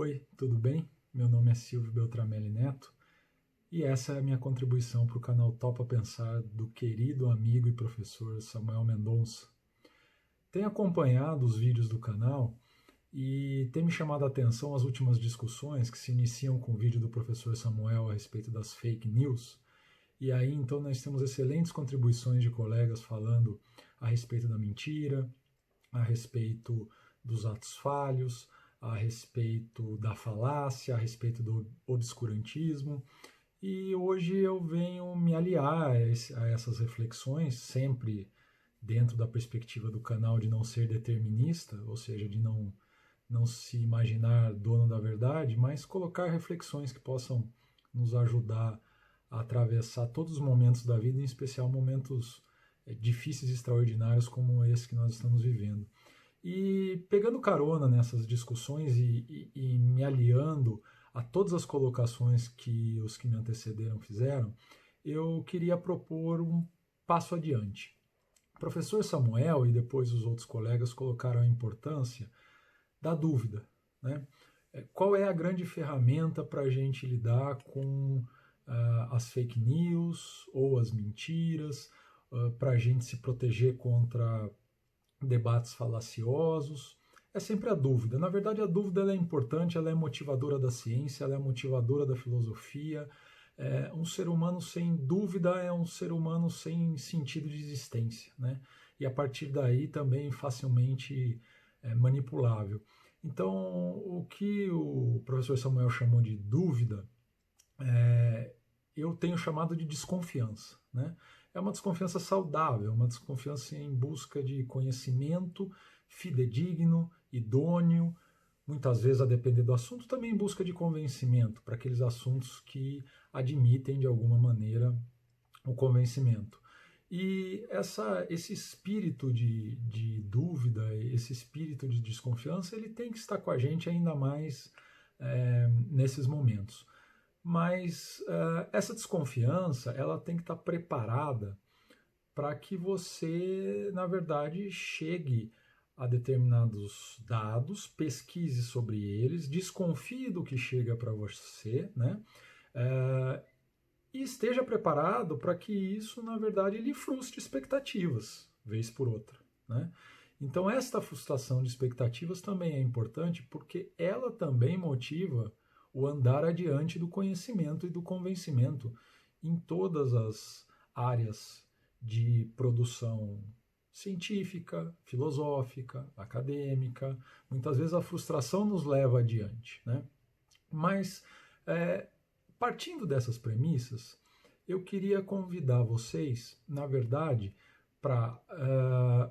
Oi, tudo bem? Meu nome é Silvio Beltramelli Neto e essa é a minha contribuição para o canal Topa Pensar do querido amigo e professor Samuel Mendonça. Tenho acompanhado os vídeos do canal e tem me chamado a atenção as últimas discussões que se iniciam com o vídeo do professor Samuel a respeito das fake news. E aí então nós temos excelentes contribuições de colegas falando a respeito da mentira, a respeito dos atos falhos, a respeito da falácia, a respeito do obscurantismo. E hoje eu venho me aliar a essas reflexões, sempre dentro da perspectiva do canal de não ser determinista, ou seja, de não se imaginar dono da verdade, mas colocar reflexões que possam nos ajudar a atravessar todos os momentos da vida, em especial momentos difíceis e extraordinários como esse que nós estamos vivendo. E pegando carona nessas discussões e me aliando a todas as colocações que os que me antecederam fizeram, eu queria propor um passo adiante. O professor Samuel e depois os outros colegas colocaram a importância da dúvida, né? Qual é a grande ferramenta para a gente lidar com as fake news ou as mentiras, para a gente se proteger contra debates falaciosos? É sempre a dúvida. Na verdade, a dúvida ela é importante, ela é motivadora da ciência, ela é motivadora da filosofia. Um ser humano sem dúvida é um ser humano sem sentido de existência, né? E a partir daí também facilmente manipulável. Então, o que o professor Samuel chamou de dúvida, eu tenho chamado de desconfiança, né? É uma desconfiança saudável, uma desconfiança em busca de conhecimento fidedigno, idôneo, muitas vezes, a depender do assunto, também em busca de convencimento, para aqueles assuntos que admitem, de alguma maneira, o convencimento. E esse espírito de dúvida, esse espírito de desconfiança, ele tem que estar com a gente ainda mais nesses momentos. Mas essa desconfiança, ela tem que estar preparada para que você, na verdade, chegue a determinados dados, pesquise sobre eles, desconfie do que chega para você, né? E esteja preparado para que isso, na verdade, lhe frustre expectativas, vez por outra, né? Então, esta frustração de expectativas também é importante porque ela também motiva o andar adiante do conhecimento e do convencimento em todas as áreas de produção científica, filosófica, acadêmica. Muitas vezes a frustração nos leva adiante, né? Mas, partindo dessas premissas, eu queria convidar vocês, na verdade, para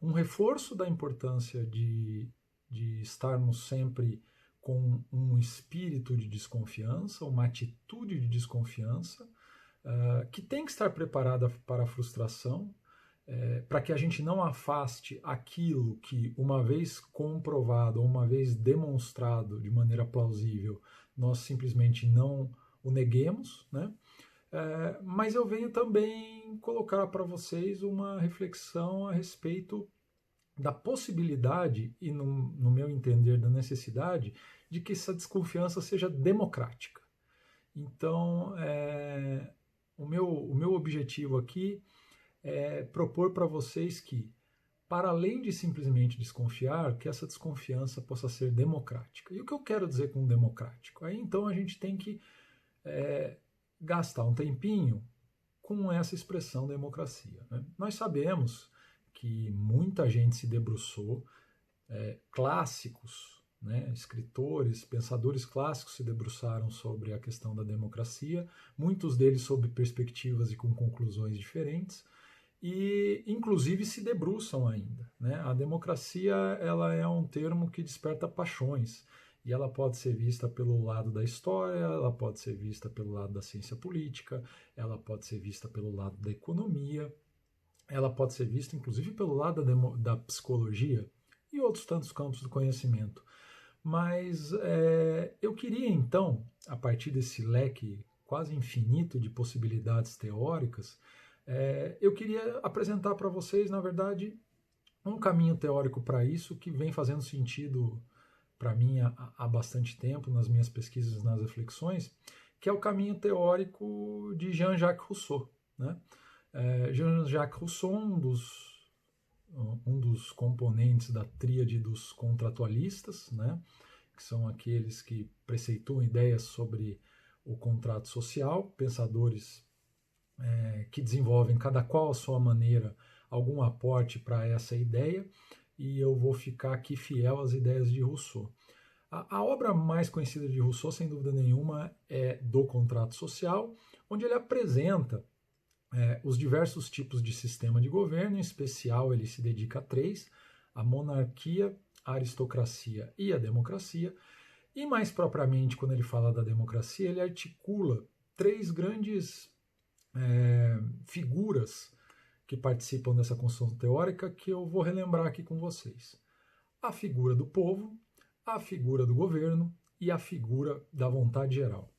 um reforço da importância de estarmos sempre com um espírito de desconfiança, uma atitude de desconfiança, que tem que estar preparada para a frustração, para que a gente não afaste aquilo que, uma vez comprovado, ou uma vez demonstrado de maneira plausível, nós simplesmente não o neguemos, né? Mas eu venho também colocar para vocês uma reflexão a respeito da possibilidade e, no meu entender, da necessidade de que essa desconfiança seja democrática. Então, o meu objetivo aqui é propor para vocês que, para além de simplesmente desconfiar, que essa desconfiança possa ser democrática. E o que eu quero dizer com democrático? Aí então a gente tem que gastar um tempinho com essa expressão democracia, né? Nós sabemos que muita gente se debruçou, clássicos, né, escritores, pensadores clássicos se debruçaram sobre a questão da democracia, muitos deles sob perspectivas e com conclusões diferentes, e inclusive se debruçam ainda, né? A democracia, ela é um termo que desperta paixões, e ela pode ser vista pelo lado da história, ela pode ser vista pelo lado da ciência política, ela pode ser vista pelo lado da economia, ela pode ser vista inclusive pelo lado da psicologia e outros tantos campos do conhecimento. Mas eu queria então, a partir desse leque quase infinito de possibilidades teóricas, eu queria apresentar para vocês, na verdade, um caminho teórico para isso que vem fazendo sentido para mim há bastante tempo, nas minhas pesquisas, nas reflexões, que é o caminho teórico de Jean-Jacques Rousseau, né? Jean-Jacques Rousseau, um dos componentes da tríade dos contratualistas, né? Que são aqueles que preceituam ideias sobre o contrato social, pensadores que desenvolvem, cada qual à sua maneira, algum aporte para essa ideia, e eu vou ficar aqui fiel às ideias de Rousseau. A obra mais conhecida de Rousseau, sem dúvida nenhuma, é Do Contrato Social, onde ele apresenta os diversos tipos de sistema de governo, em especial ele se dedica a 3, a monarquia, a aristocracia e a democracia, e mais propriamente, quando ele fala da democracia, ele articula 3 grandes figuras que participam dessa construção teórica que eu vou relembrar aqui com vocês. A figura do povo, a figura do governo e a figura da vontade geral.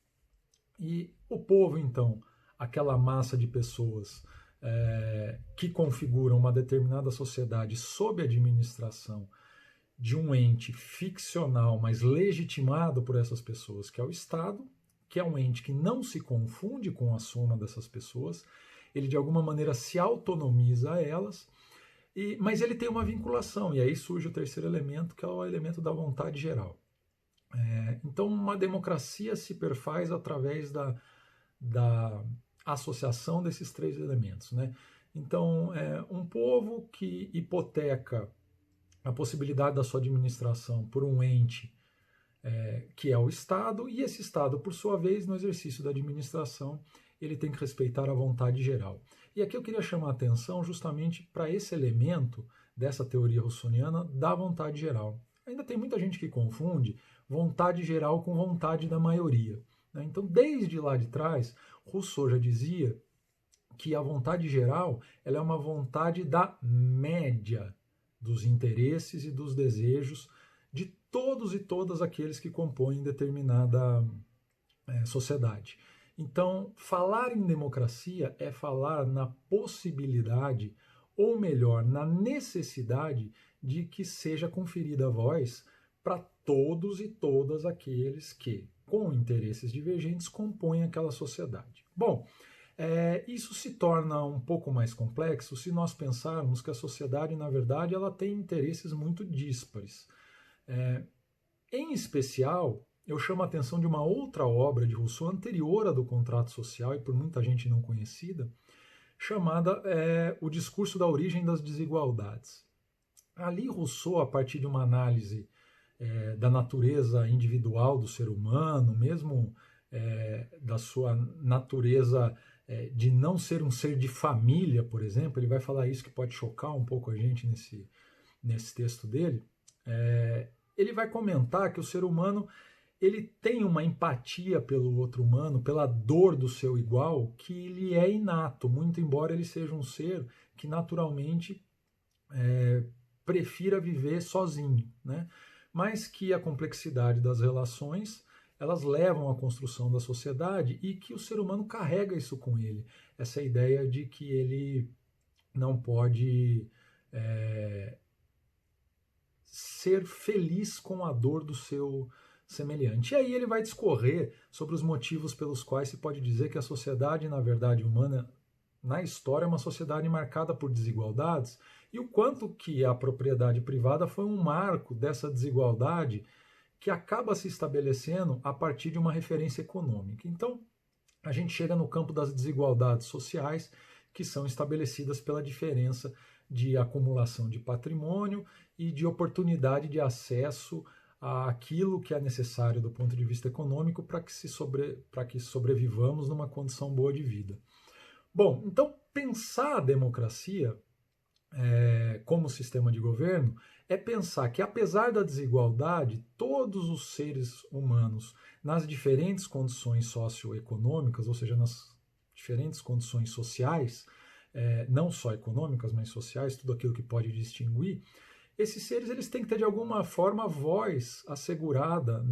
E o povo, então, aquela massa de pessoas que configuram uma determinada sociedade sob a administração de um ente ficcional, mas legitimado por essas pessoas, que é o Estado, que é um ente que não se confunde com a soma dessas pessoas, ele de alguma maneira se autonomiza a elas, mas ele tem uma vinculação, e aí surge o terceiro elemento, que é o elemento da vontade geral. Então, uma democracia se perfaz através da associação desses 3 elementos, né? Então, um povo que hipoteca a possibilidade da sua administração por um ente que é o Estado, e esse Estado, por sua vez, no exercício da administração, ele tem que respeitar a vontade geral. E aqui eu queria chamar a atenção justamente para esse elemento dessa teoria russoniana da vontade geral. Ainda tem muita gente que confunde vontade geral com vontade da maioria, né? Então, desde lá de trás, Rousseau já dizia que a vontade geral ela é uma vontade da média dos interesses e dos desejos de todos e todas aqueles que compõem determinada sociedade. Então, falar em democracia é falar na possibilidade, ou melhor, na necessidade de que seja conferida voz para todos e todas aqueles que, com interesses divergentes, compõem aquela sociedade. Bom, isso se torna um pouco mais complexo se nós pensarmos que a sociedade, na verdade, ela tem interesses muito díspares. Em especial, eu chamo a atenção de uma outra obra de Rousseau, anterior à do Contrato Social e por muita gente não conhecida, chamada O Discurso da Origem das Desigualdades. Ali Rousseau, a partir de uma análise da natureza individual do ser humano, mesmo da sua natureza de não ser um ser de família, por exemplo, ele vai falar isso que pode chocar um pouco a gente nesse texto dele, ele vai comentar que o ser humano ele tem uma empatia pelo outro humano, pela dor do seu igual, que lhe é inato, muito embora ele seja um ser que naturalmente prefira viver sozinho, né? Mas que a complexidade das relações elas levam à construção da sociedade e que o ser humano carrega isso com ele, essa ideia de que ele não pode ser feliz com a dor do seu semelhante. E aí ele vai discorrer sobre os motivos pelos quais se pode dizer que a sociedade, na verdade, humana, na história, é uma sociedade marcada por desigualdades, e o quanto que a propriedade privada foi um marco dessa desigualdade que acaba se estabelecendo a partir de uma referência econômica. Então, a gente chega no campo das desigualdades sociais, que são estabelecidas pela diferença de acumulação de patrimônio e de oportunidade de acesso àquilo que é necessário do ponto de vista econômico para que sobrevivamos numa condição boa de vida. Bom, então pensar a democracia como sistema de governo é pensar que, apesar da desigualdade, todos os seres humanos, nas diferentes condições socioeconômicas, ou seja, nas diferentes condições sociais, não só econômicas, mas sociais, tudo aquilo que pode distinguir, esses seres eles têm que ter, de alguma forma, voz assegurada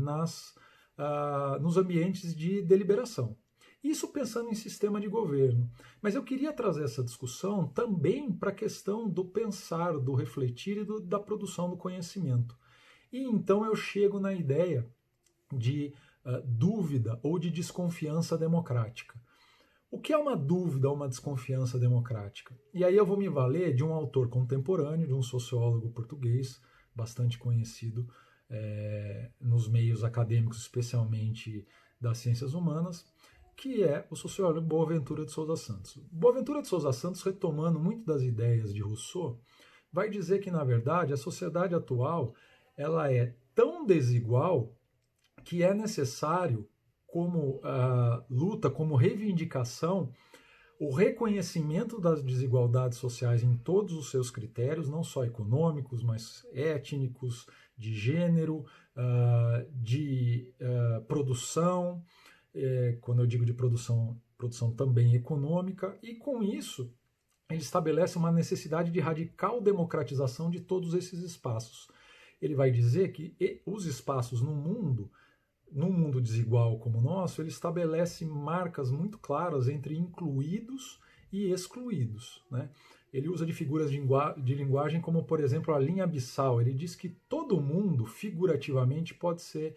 nos ambientes de deliberação. Isso pensando em sistema de governo. Mas eu queria trazer essa discussão também para a questão do pensar, do refletir e da produção do conhecimento. E então eu chego na ideia de dúvida ou de desconfiança democrática. O que é uma dúvida ou uma desconfiança democrática? E aí eu vou me valer de um autor contemporâneo, de um sociólogo português, bastante conhecido nos meios acadêmicos, especialmente das ciências humanas, que é o sociólogo Boaventura de Sousa Santos. Boaventura de Sousa Santos, retomando muito das ideias de Rousseau, vai dizer que, na verdade, a sociedade atual ela é tão desigual que é necessário, como luta, como reivindicação, o reconhecimento das desigualdades sociais em todos os seus critérios, não só econômicos, mas étnicos, de gênero, de produção, quando eu digo de produção, produção também econômica, e com isso ele estabelece uma necessidade de radical democratização de todos esses espaços. Ele vai dizer que os espaços no mundo, num mundo desigual como o nosso, ele estabelece marcas muito claras entre incluídos e excluídos, né? Ele usa de figuras de linguagem como, por exemplo, a linha abissal. Ele diz que todo mundo, figurativamente, pode ser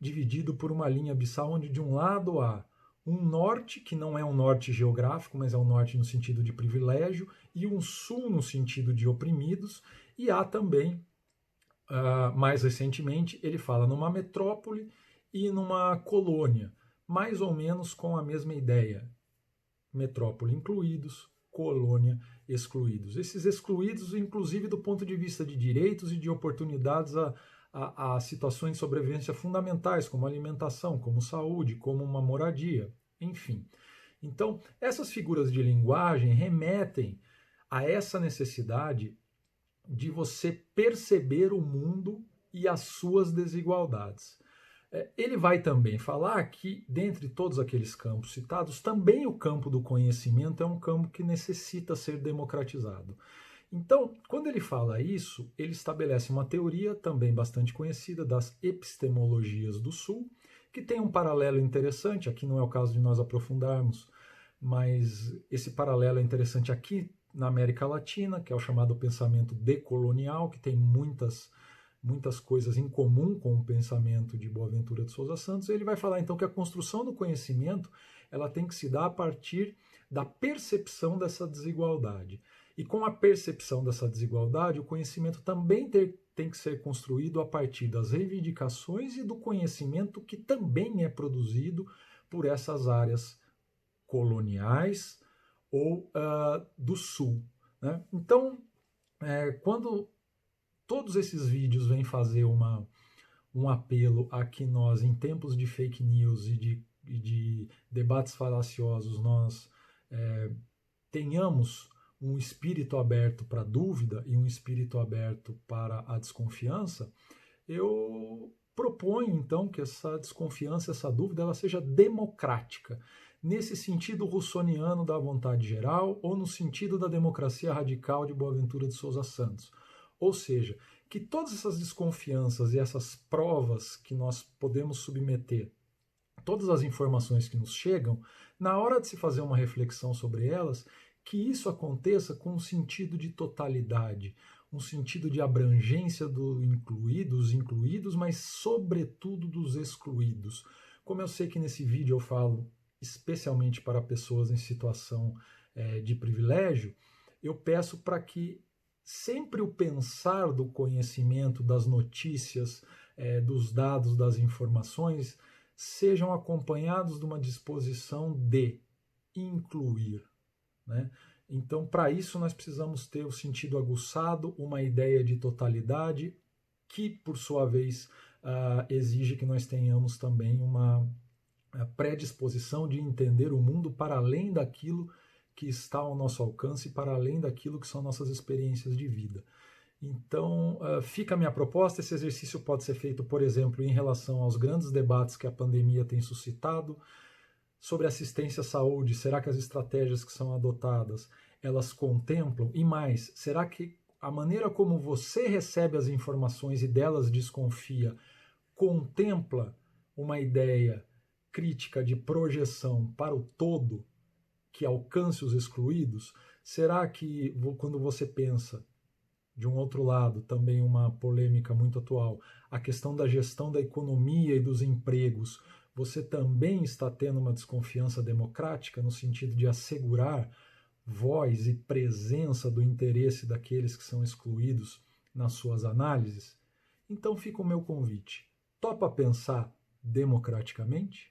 dividido por uma linha abissal, onde de um lado há um norte, que não é um norte geográfico, mas é um norte no sentido de privilégio, e um sul no sentido de oprimidos, e há também, mais recentemente, ele fala numa metrópole e numa colônia, mais ou menos com a mesma ideia. Metrópole incluídos, colônia excluídos. Esses excluídos, inclusive do ponto de vista de direitos e de oportunidades a situações de sobrevivência fundamentais, como alimentação, como saúde, como uma moradia, enfim. Então, essas figuras de linguagem remetem a essa necessidade de você perceber o mundo e as suas desigualdades. Ele vai também falar que, dentre todos aqueles campos citados, também o campo do conhecimento é um campo que necessita ser democratizado. Então, quando ele fala isso, ele estabelece uma teoria também bastante conhecida das epistemologias do Sul, que tem um paralelo interessante, aqui não é o caso de nós aprofundarmos, mas esse paralelo é interessante aqui na América Latina, que é o chamado pensamento decolonial, que tem muitas coisas em comum com o pensamento de Boaventura de Sousa Santos. Ele vai falar então que a construção do conhecimento ela tem que se dar a partir da percepção dessa desigualdade. E com a percepção dessa desigualdade, o conhecimento também tem que ser construído a partir das reivindicações e do conhecimento que também é produzido por essas áreas coloniais ou do Sul, né? Então, quando todos esses vídeos vêm fazer um apelo a que nós, em tempos de fake news e de debates falaciosos, nós tenhamos um espírito aberto para a dúvida e um espírito aberto para a desconfiança, eu proponho então que essa desconfiança, essa dúvida, ela seja democrática, nesse sentido russoniano da vontade geral ou no sentido da democracia radical de Boaventura de Sousa Santos. Ou seja, que todas essas desconfianças e essas provas que nós podemos submeter, todas as informações que nos chegam, na hora de se fazer uma reflexão sobre elas, que isso aconteça com um sentido de totalidade, um sentido de abrangência dos incluídos, mas sobretudo dos excluídos. Como eu sei que nesse vídeo eu falo especialmente para pessoas em situação de privilégio, eu peço para que sempre o pensar do conhecimento, das notícias, dos dados, das informações, sejam acompanhados de uma disposição de incluir, né? Então, para isso, nós precisamos ter o sentido aguçado, uma ideia de totalidade, que, por sua vez, exige que nós tenhamos também uma predisposição de entender o mundo para além daquilo que está ao nosso alcance, para além daquilo que são nossas experiências de vida. Então, fica a minha proposta. Esse exercício pode ser feito, por exemplo, em relação aos grandes debates que a pandemia tem suscitado, sobre assistência à saúde. Será que as estratégias que são adotadas, elas contemplam? E mais, será que a maneira como você recebe as informações e delas desconfia contempla uma ideia crítica de projeção para o todo que alcance os excluídos? Será que quando você pensa de um outro lado, também uma polêmica muito atual, a questão da gestão da economia e dos empregos, você também está tendo uma desconfiança democrática no sentido de assegurar voz e presença do interesse daqueles que são excluídos nas suas análises? Então fica o meu convite. Topa pensar democraticamente?